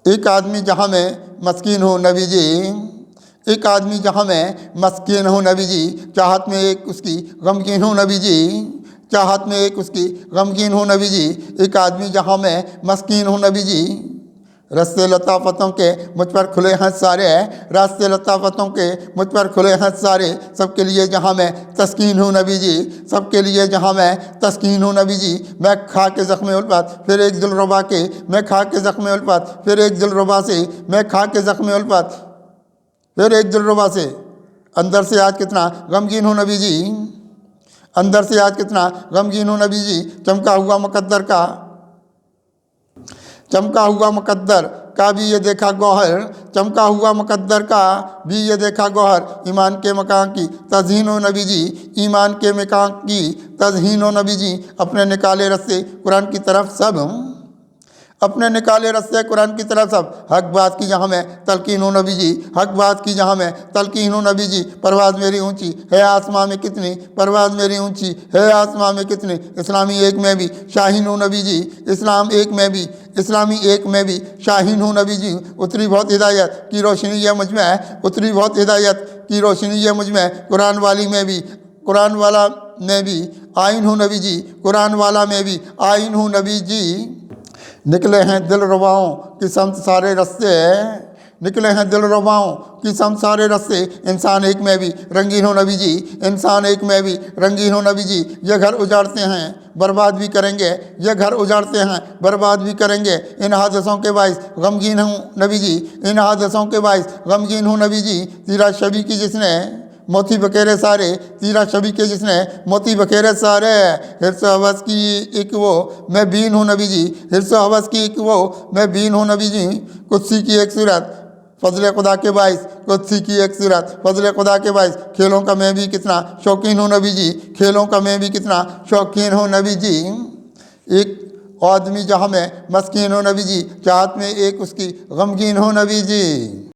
एक आदमी जहाँ मैं मस्कीन हूँ नबी जी, एक आदमी जहाँ मैं मस्कीन हूँ नबी जी, चाहत में एक उसकी गमगीन हूँ नबी जी, चाहत में एक उसकी गमगीन हूँ नबी जी। एक आदमी जहाँ मैं मस्कीन हूँ नबी जी, रस्ते लताफ़तों के मुझ पर खुले हैं सारे, रास्ते लताफ़तों के मुझ पर खुले हैं सारे। सबके लिए जहाँ मैं तस्कीन हूँ नबी जी, सबके लिए जहाँ मैं तस्कीन हूँ नबी जी। मैं खा के ज़ख्म उल्फत फिर एक दिलरुबा के, मैं खा के ज़ख्म उल्फत फिर एक दिलरुबा से, मैं खा के ज़ख्म उल्फत फिर एक दिलरुबा से। अंदर से आज कितना गमगीन हूँ नबी जी, अंदर से आज कितना गमगीन हूँ नबी जी। चमका हुआ मुकद्दर का भी ये देखा गौहर, चमका हुआ मुकद्दर का भी ये देखा गौहर। ईमान के मकान की तज़हीन हो नबी जी, ईमान के मकान की तज़हीन हो नबी जी। अपने निकाले रस्ते कुरान की तरफ सब, अपने निकाले रस्ते कुरान की तरफ सब। हक बात की जहाँ मैं तलकीन हूँ नबी जी, हक बात की जहाँ मैं तलकीन हूँ नबी जी। परवाज़ मेरी ऊंची है आसमां में कितनी, परवाज़ मेरी ऊंची है आसमां में कितनी। इस्लामी एक में भी शाहीन हूँ नबी जी, इस्लाम एक में भी, इस्लामी एक में भी शाहीन हूँ नबी जी। उतरी बहुत हिदायत की रोशनी है मुझ में, उतरी बहुत हिदायत की रोशनी है मुझ में। कुरान वाली में भी, कुरान वाला में भी आइन हूँ नबी जी, कुरान वाला में भी आइन हूँ नबी जी। निकले हैं दिलरुबाओं की समत सारे रस्ते, निकले हैं दिलरुबाओं की समत सारे रस्ते। इंसान एक में भी रंगीन हो नबी जी, इंसान एक में भी रंगीन हो नबी जी। ये घर उजाड़ते हैं बर्बाद भी करेंगे, ये घर उजाड़ते हैं बर्बाद भी करेंगे। इन हादसों के बाइस गमगीन हूँ नबी जी, इन हादसों के बाइस गमगीन हूँ नबी जी। तीरा शबी की जिसने मोती बखेरे सारे, तीरा शबी के जिसने मोती बखेरे सारे। हिर्स हवस की एक वो मैं बीन हूँ नबी जी, हिर्स हवस की एक वो मैं बीन हूँ नबी जी। कुत्सी की एक सूरत फजल खुदा के बाइस, कुत्सी की एक सूरत फजल खुदा के बाइस। खेलों का मैं भी कितना शौकीन हूँ नबी जी, खेलों का मैं भी कितना शौकीन हूँ नबी जी। एक आदमी जहाँ मैं मस्कीन हूँ नबी जी, चाहत में एक उसकी गमगीन हूँ नबी जी।